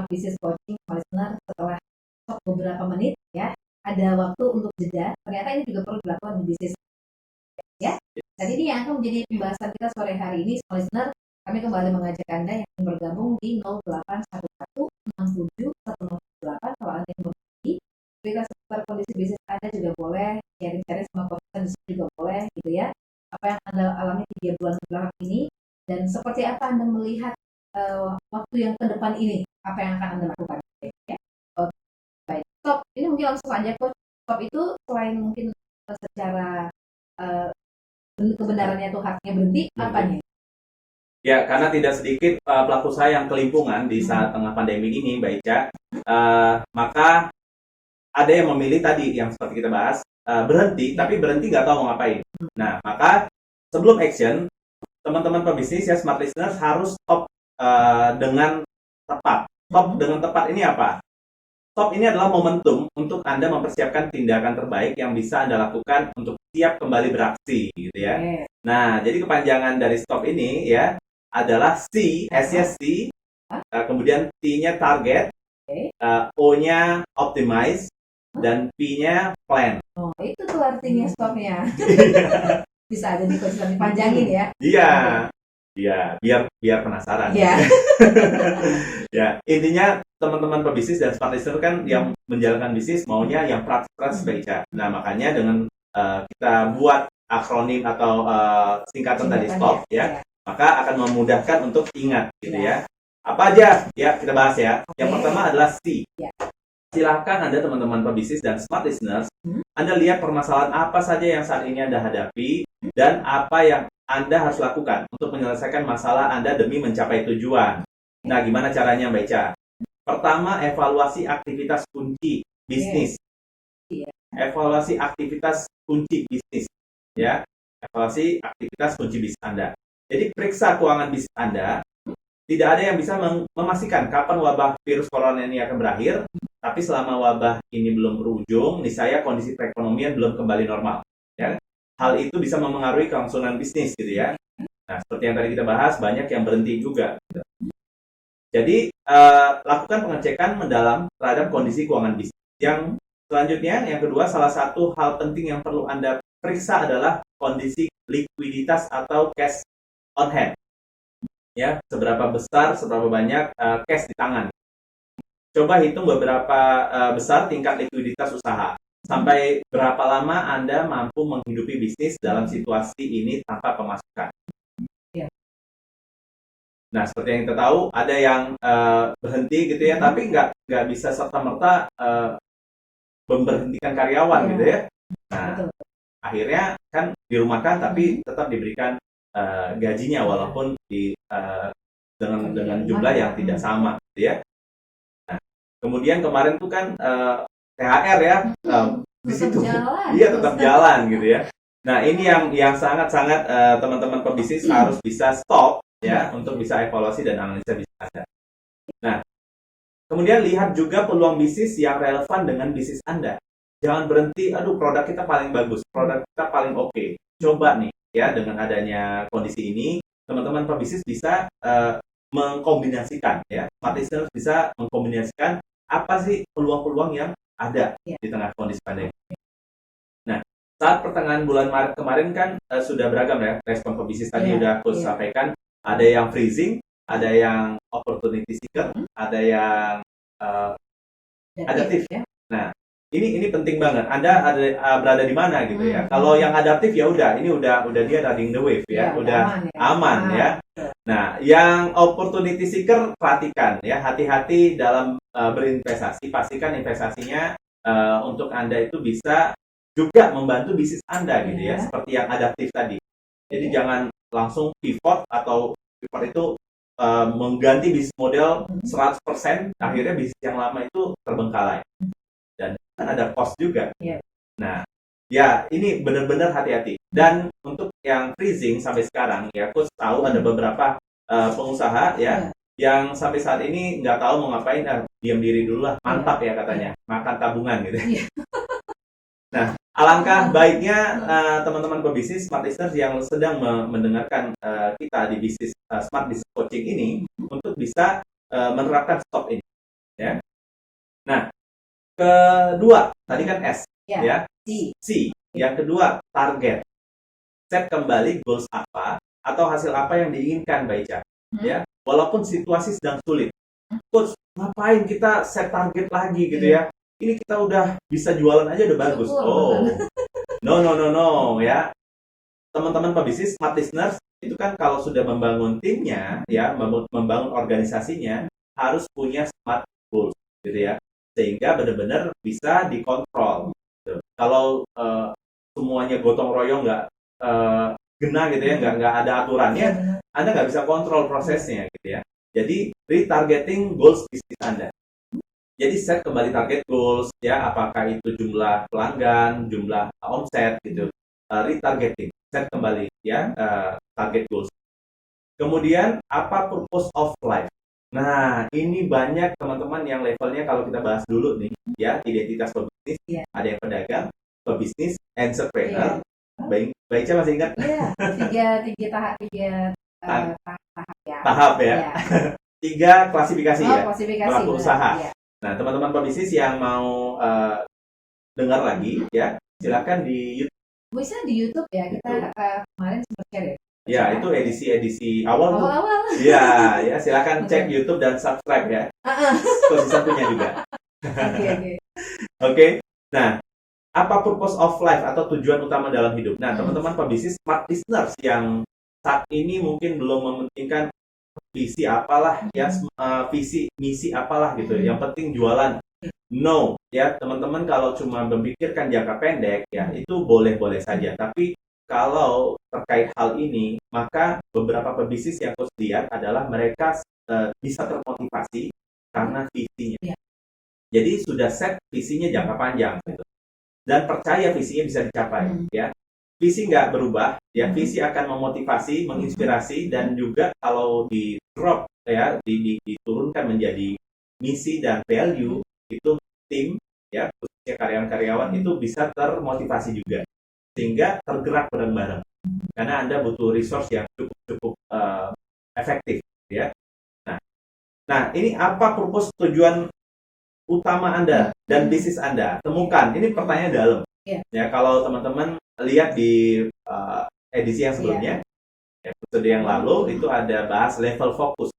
Smart Business Coaching listener, setelah stop beberapa menit ya, ada waktu untuk jeda. Ternyata ini juga perlu dilakukan di bisnis ya. Dan ini yang akan menjadi pembahasan kita sore hari ini, smart listener. Kami kembali mengajak Anda yang ingin bergabung di 0811671008. Kalau Anda yang berbagi cerita seputar kondisi bisnis Anda juga boleh, sharing-sharing sama konten di sini juga boleh gitu ya. Apa yang Anda alami 3 bulan belakang ini, dan seperti apa Anda melihat waktu yang ke depan ini, apa yang akan Anda lakukan ya. Oke, baik. Stop, ini mungkin langsung aja Coach. Stop itu selain mungkin secara kebenarannya itu haknya berhenti, apanya? Ya, karena tidak sedikit pelaku usaha yang kelimpungan di saat tengah pandemi ini, Mbak Ica. Maka ada yang memilih tadi yang seperti kita bahas, berhenti, tapi berhenti nggak tahu mau ngapain. Nah, maka sebelum action, teman-teman pebisnis ya, smart listeners harus stop dengan tepat. Stop dengan tepat ini apa? Stop ini adalah momentum untuk Anda mempersiapkan tindakan terbaik yang bisa Anda lakukan untuk siap kembali beraksi, gitu ya. Nah, jadi kepanjangan dari stop ini ya adalah C, S-nya C, kemudian T-nya target, O-nya optimize, dan P-nya plan. Oh, itu tuh artinya stopnya. Bisa aja dipanjangin ya. Iya. Ya, biar penasaran. Ya. Ya, intinya teman-teman pebisnis dan smart listener kan yang menjalankan bisnis maunya yang praktis baik. Nah, makanya dengan kita buat akronim atau singkatan tadi stop ya, maka akan memudahkan untuk ingat gitu ya. Apa aja? Ya, kita bahas ya. Yang pertama adalah C. Silakan Anda teman-teman pebisnis dan smart listeners, Anda lihat permasalahan apa saja yang saat ini Anda hadapi dan apa yang Anda harus lakukan untuk menyelesaikan masalah Anda demi mencapai tujuan. Nah, gimana caranya, Mbak Ica? Pertama, evaluasi aktivitas kunci bisnis. Evaluasi aktivitas kunci bisnis, ya. Evaluasi aktivitas kunci bisnis Anda. Jadi, periksa keuangan bisnis Anda. Tidak ada yang bisa memastikan kapan wabah virus corona ini akan berakhir, tapi selama wabah ini belum berujung, niscaya kondisi perekonomian belum kembali normal. Ya. Hal itu bisa memengaruhi kelangsungan bisnis gitu ya. Nah, seperti yang tadi kita bahas, banyak yang berhenti juga. Gitu. Jadi, lakukan pengecekan mendalam terhadap kondisi keuangan bisnis. Yang selanjutnya, yang kedua, salah satu hal penting yang perlu Anda periksa adalah kondisi likuiditas atau cash on hand. Ya, seberapa besar, seberapa banyak cash di tangan. Coba hitung beberapa besar tingkat likuiditas usaha. Sampai berapa lama Anda mampu menghidupi bisnis dalam situasi ini tanpa pemasukan. Nah, seperti yang kita tahu, ada yang berhenti gitu ya, tapi nggak bisa serta-merta memberhentikan karyawan gitu ya. Nah, akhirnya kan dirumahkan, tapi tetap diberikan gajinya walaupun dengan jumlah yang tidak sama gitu ya. Nah, kemudian kemarin tuh kan THR ya, di situ iya tetap jalan gitu ya. Nah, ini yang sangat-sangat teman-teman pebisnis harus bisa stop ya untuk bisa evaluasi dan analisa bisnis Anda. Nah, kemudian lihat juga peluang bisnis yang relevan dengan bisnis Anda. Jangan berhenti, aduh produk kita paling bagus, produk kita paling oke. Coba nih ya, dengan adanya kondisi ini, teman-teman pebisnis bisa mengkombinasikan ya, smart listeners bisa mengkombinasikan apa sih peluang-peluang yang ada di tengah kondisi pandemi. Nah, saat pertengahan bulan Maret kemarin kan sudah beragam ya respon pebisnis tadi udah aku sampaikan. Ada yang freezing, ada yang opportunity seeker, ada yang adaptif. Nah, ini penting banget. Anda berada di mana gitu ya. Kalau yang adaptif ya udah, ini udah dia riding the wave ya, udah aman ya. Nah, yang opportunity seeker perhatikan ya, hati-hati dalam berinvestasi. Pastikan investasinya untuk Anda itu bisa juga membantu bisnis Anda gitu ya, seperti yang adaptif tadi. Jadi jangan langsung pivot atau pivot itu mengganti bisnis model 100%, akhirnya bisnis yang lama itu terbengkalai. Dan kan ada cost juga. Nah, ya ini benar-benar hati-hati. Dan untuk yang freezing sampai sekarang ya, aku tahu ada beberapa pengusaha ya yang sampai saat ini nggak tahu mau ngapain, diam diri dulu lah, mantap ya katanya, makan tabungan gitu. Nah, alangkah baiknya teman-teman pebisnis smart listeners yang sedang mendengarkan kita di bisnis smart business coaching ini untuk bisa menerapkan stop ini. Kedua, tadi kan S, Ya. ya. C. C. Yang kedua, target. Set kembali goals apa atau hasil apa yang diinginkan, Mbak Ica. Ya, walaupun situasi sedang sulit. Coach, ngapain kita set target lagi gitu ya? Ini kita udah bisa jualan aja udah bagus. Oh, no, ya. Teman-teman pebisnis, smart listeners, itu kan kalau sudah membangun timnya, ya, membangun organisasinya, harus punya smart goals, gitu ya. Sehingga benar-benar bisa dikontrol. Gitu. Kalau semuanya gotong royong nggak genah gitu ya, nggak ada aturannya, Anda nggak bisa kontrol prosesnya gitu ya. Jadi retargeting goals bisnis Anda. Jadi set kembali target goals ya, apakah itu jumlah pelanggan, jumlah omset gitu. Retargeting, set kembali ya target goals. Kemudian apa purpose of life? Nah, ini banyak teman-teman yang levelnya kalau kita bahas dulu nih ya, identitas pebisnis, ada yang pedagang, pebisnis, entrepreneur. Baik, Ica masih ingat? Iya, tiga tahap ya. Tahap ya. 3 klasifikasi ya, pelaku usaha. Ya. Nah, teman-teman pebisnis yang mau dengar lagi ya, silakan di YouTube. Bisa di YouTube ya, kita kemarin sempat share ya. Ya, itu edisi awal tuh. Iya, ya silakan cek YouTube dan subscribe ya. Coach Isan punya juga. Oke. Nah, apa purpose of life atau tujuan utama dalam hidup? Nah, teman-teman pebisnis, smart listeners yang saat ini mungkin belum mementingkan visi apalah ya, visi misi apalah gitu. Yang penting jualan. No, ya teman-teman, kalau cuma memikirkan jangka pendek ya itu boleh-boleh saja. Tapi kalau terkait hal ini, maka beberapa pebisnis yang harus lihat adalah mereka bisa termotivasi karena visinya. Jadi sudah set visinya jangka panjang gitu. Dan percaya visinya bisa dicapai ya. Visi nggak berubah ya, visi akan memotivasi, menginspirasi, dan juga kalau di drop ya, diturunkan menjadi misi dan value, itu tim ya, khususnya karyawan-karyawan itu bisa termotivasi juga sehingga tergerak bareng-bareng karena Anda butuh resource yang cukup efektif ya. Nah, ini apa purpose, tujuan utama Anda dan bisnis Anda? Temukan. Ini pertanyaan dalam. Ya, kalau teman-teman lihat di edisi yang sebelumnya, episode yang lalu itu ada bahas level fokus.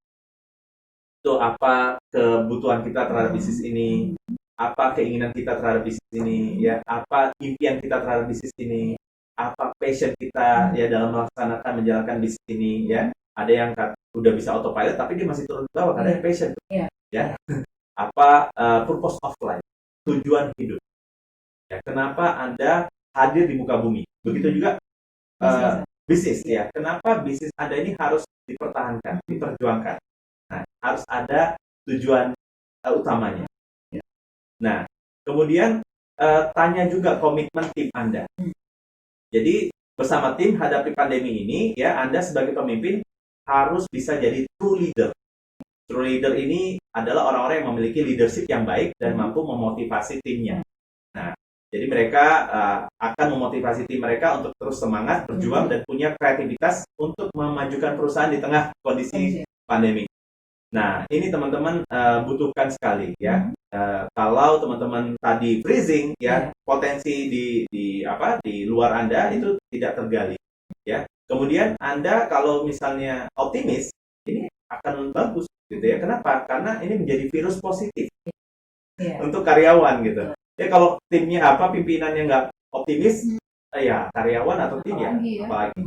Itu apa kebutuhan kita terhadap bisnis ini, apa keinginan kita terhadap bisnis ini, ya, apa impian kita terhadap bisnis ini, apa passion kita ya dalam melaksanakan menjalankan bisnis ini ya. Ada yang udah bisa autopilot tapi dia masih turun ke bawah karena passion. Ya. Apa purpose of life, tujuan hidup. Ya, kenapa Anda hadir di muka bumi? Begitu juga bisnis ya. Kenapa bisnis Anda ini harus dipertahankan, diperjuangkan? Nah, harus ada tujuan utamanya. Nah, kemudian tanya juga komitmen tim Anda. Jadi bersama tim hadapi pandemi ini ya, Anda sebagai pemimpin harus bisa jadi true leader. True leader ini adalah orang-orang yang memiliki leadership yang baik dan mampu memotivasi timnya. Nah, jadi mereka akan memotivasi tim mereka untuk terus semangat, berjuang, dan punya kreativitas untuk memajukan perusahaan di tengah kondisi pandemi. Nah, ini teman-teman butuhkan sekali ya. Kalau teman-teman tadi freezing ya, potensi di luar Anda itu tidak tergali ya. Kemudian Anda kalau misalnya optimis, ini akan bagus gitu ya. Kenapa? Karena ini menjadi virus positif untuk karyawan gitu. Ya, kalau timnya pimpinannya nggak optimis, ya karyawan atau tim ya apalagi.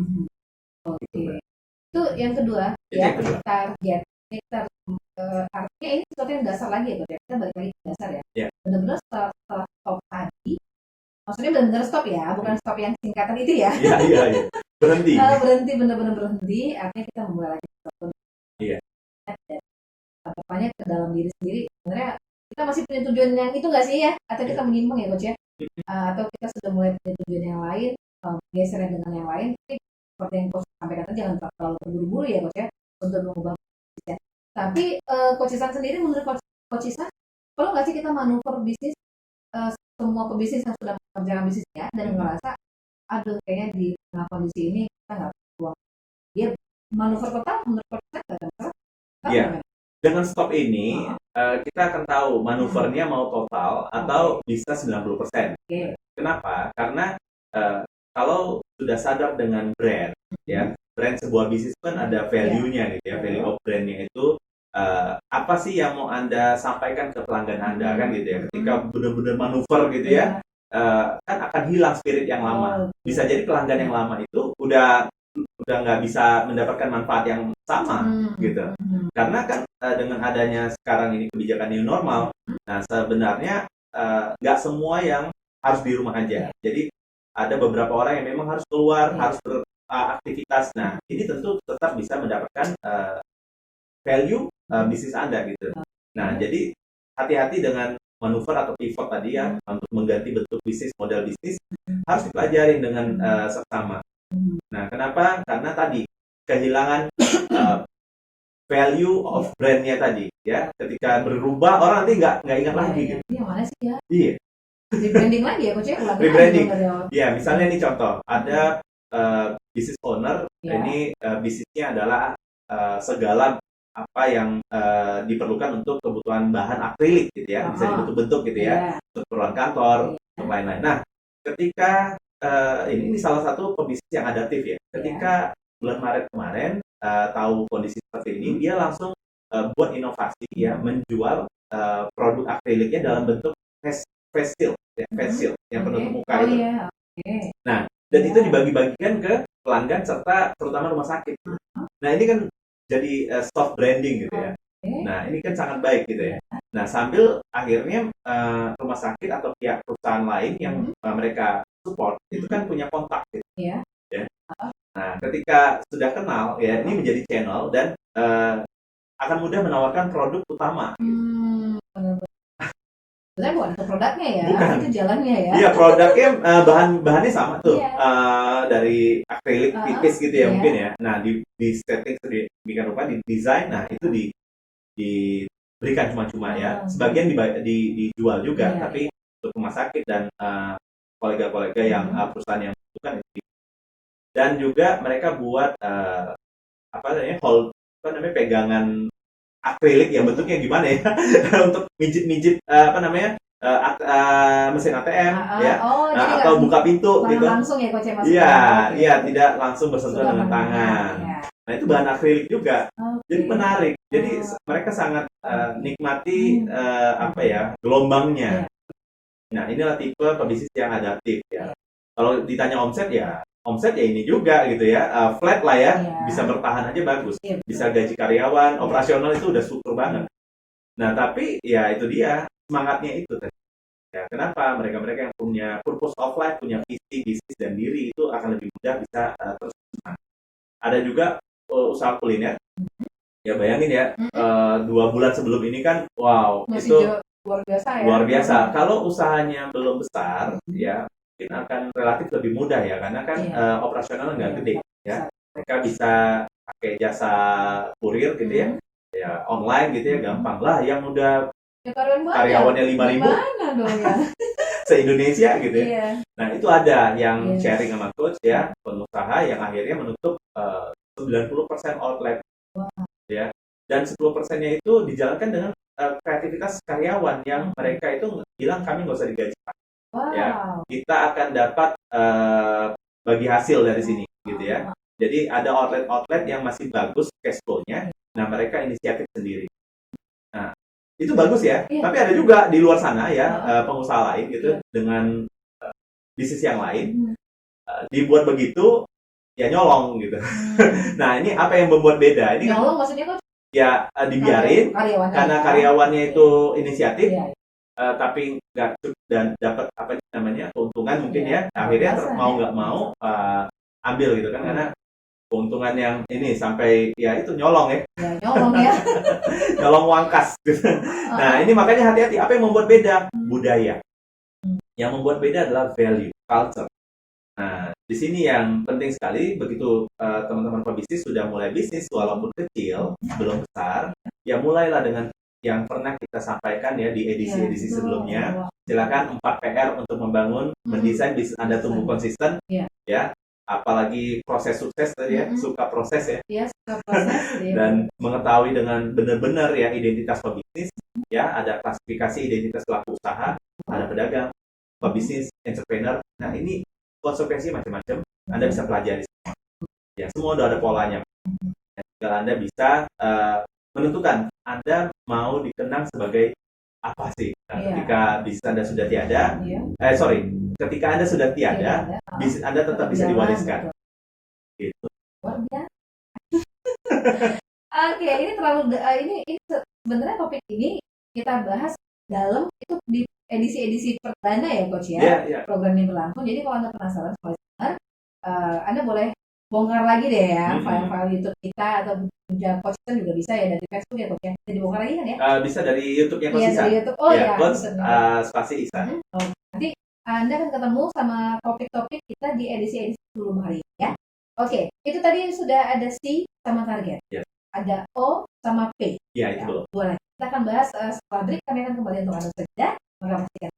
Oke. Itu yang kedua ya, target. Artinya ini sesuatu yang dasar lagi ya, kita balik lagi ke dasar ya. Benar-benar setelah stop tadi, maksudnya benar-benar stop ya, bukan stop yang singkatan itu ya. Iya. Berhenti. Berhenti, benar-benar berhenti. Artinya kita mulai lagi stop. Iya. Tampaknya ke dalam diri sendiri. Sebenarnya kita masih punya tujuan yang itu nggak sih ya? Atau kita menyimpang ya, Coach ya? Atau kita sudah mulai punya tujuan yang lain, geser dengan yang lain. Tapi seperti yang Coach sampaikan, jangan terlalu terburu-buru ya, Coach ya, untuk mengubah bisnisnya. Tapi Coach Isan sendiri, menurut Coach Isan, perlu nggak sih kita manuver bisnis, semua pebisnis yang sudah mengerjakan bisnisnya dan merasa, aduh kayaknya di tengah kondisi ini kita nggak peluang. Dia manuver total menurut Coach Isan nggak ada masalah? Iya. Dengan stop ini kita akan tahu manuvernya mau total atau bisa 90%. Kenapa? Karena kalau sudah sadar dengan brand, ya, brand sebuah bisnis kan ada value-nya gitu ya, value of brand-nya itu apa sih yang mau Anda sampaikan ke pelanggan Anda kan gitu ya. Ketika benar-benar manuver gitu ya, kan akan hilang spirit yang lama. Bisa jadi pelanggan yang lama itu udah nggak bisa mendapatkan manfaat yang sama gitu. Karena kan dengan adanya sekarang ini kebijakan new normal, nah sebenarnya nggak semua yang harus di rumah aja. Jadi ada beberapa orang yang memang harus keluar, harus beraktivitas. Nah, ini tentu tetap bisa mendapatkan value bisnis Anda gitu. Nah, jadi hati-hati dengan manuver atau pivot tadi ya, untuk mengganti bentuk bisnis, model bisnis harus dipelajari dengan seksama. Nah, kenapa? Karena tadi kehilangan value of brand-nya tadi ya. Ketika berubah orang nanti nggak ingat lagi gitu. Yang mana sih ya? Iya. Rebranding lagi ya, coach ya? Rebranding. Ya, misalnya ini contoh, ada business owner, ini bisnisnya adalah segala apa yang diperlukan untuk kebutuhan bahan akrilik gitu ya, bisa dibentuk-bentuk gitu ya, untuk keperluan kantor, untuk lain-lain. Nah, ketika ini salah satu pebisnis yang adaptif ya. Ketika bulan Maret kemarin tahu kondisi seperti ini, dia langsung buat inovasi ya, menjual produk akriliknya dalam bentuk face shield yang penutup muka itu. Nah, dan itu dibagi-bagikan ke pelanggan serta terutama rumah sakit. Nah, ini kan jadi soft branding gitu ya. Nah, ini kan sangat baik gitu ya. Nah, sambil akhirnya rumah sakit atau pihak perusahaan lain yang mereka support itu kan punya kontak gitu. Ya. Nah, ketika sudah kenal ya, ini menjadi channel dan akan mudah menawarkan produk utama. Sebenarnya bukan itu produknya ya, bukan. Itu jalannya ya. Iya, produknya bahannya sama tuh, dari akrilik tipis gitu ya mungkin ya. Nah, di setting sedemikian rupa, di desain, nah itu diberikan cuma-cuma ya. Sebagian dijual juga, tapi untuk rumah sakit dan kolega-kolega yang perusahaan yang membutuhkan itu. Dan juga mereka buat pegangan akrilik ya, bentuknya gimana ya untuk mijit-mijit mesin ATM ya, atau buka pintu gitu. Langsung ya coach Iya, tidak langsung bersentuhan dengan tangan. Nah, itu bahan akrilik juga. Jadi menarik. Jadi mereka sangat nikmati gelombangnya. Nah, inilah tipe pebisnis yang adaptif ya. Kalau ditanya omset ya ini juga gitu ya, flat lah ya, bisa bertahan aja bagus, bisa gaji karyawan, operasional itu udah struktur banget. Nah, tapi ya itu dia semangatnya itu. Ya, kenapa mereka yang punya purpose of life, punya visi bisnis dan diri itu akan lebih mudah bisa terus. Ada juga usaha kuliner. Ya bayangin ya, 2 bulan sebelum ini kan, wow, masih itu luar biasa ya. Luar biasa. Kalau usahanya belum besar, ya mungkin akan relatif lebih mudah ya, karena kan operasionalnya nggak gede ya. Mereka bisa pakai jasa kurir gitu ya, online gitu ya, gampang lah. Yang udah karyawannya 5.000 se-Indonesia gitu ya. Nah, itu ada yang sharing sama coach ya, pengusaha yang akhirnya menutup 90% outlet ya, dan 10%-nya itu dijalankan dengan kreativitas karyawan yang mereka itu bilang kami nggak usah digaji. Ya, kita akan dapat bagi hasil dari sini gitu ya. Jadi ada outlet yang masih bagus cash flow-nya. Nah, mereka inisiatif sendiri. Nah, itu bagus ya. Tapi ada juga di luar sana ya, pengusaha lain gitu dengan bisnis yang lain dibuat begitu ya, nyolong gitu. Nah, ini apa yang membuat beda? Ini nyolong maksudnya kok ya dibiarin karena karyawannya itu inisiatif. Tapi nggak dan dapat keuntungan mungkin ya, akhirnya mau nggak mau ambil gitu kan, karena keuntungan yang ini sampai ya itu nyolong ya, nyolong uang kas gitu. Nah, ini makanya hati-hati. Apa yang membuat beda? Budaya. Yang membuat beda adalah value, culture. Nah, di sini yang penting sekali, begitu teman-teman pebisnis sudah mulai bisnis walaupun kecil, belum besar, ya mulailah dengan yang pernah kita sampaikan ya di edisi-edisi sebelumnya. Silakan 4 PR untuk membangun, mendesain bisnis Anda tumbuh konsisten ya. apalagi proses sukses tadi ya, suka proses ya. Iya, suka proses. Dan mengetahui dengan benar-benar ya identitas pebisnis, ya ada klasifikasi identitas pelaku usaha, ada pedagang, pebisnis, entrepreneur. Nah ini konsekuensi macam-macam, Anda bisa pelajari semua. Ya semua udah ada polanya. Dan tinggal Anda bisa menentukan Anda mau dikenang sebagai apa sih. Nah, ketika bisnis Anda sudah tiada, ketika Anda sudah tiada, bisnis Anda tetap bisa diwariskan. Gitu. Oke, ini terlalu ini sebenarnya topik ini kita bahas dalam itu di edisi-edisi perdana ya Coach ya. Program yang berlangsung. Jadi kalau Anda penasaran sama listener, Anda boleh bongkar lagi deh ya file-file YouTube kita atau Coach Ihsan juga bisa ya dari Facebook ya Coach ya. Bisa dibongkar lagi kan ya? Bisa dari YouTube-nya Coach Ihsan. Dari YouTube. Oh ya, Coach spasi Ihsan. Nanti Anda akan ketemu sama topik-topik kita di edisi-edisi sebelum hari ini ya. Oke, itu tadi sudah ada C sama target. Ada O sama P. Iya, itu belum. Boleh. Kita akan bahas setelah break. Kami akan kembali untuk Anda saja. Maka pastikan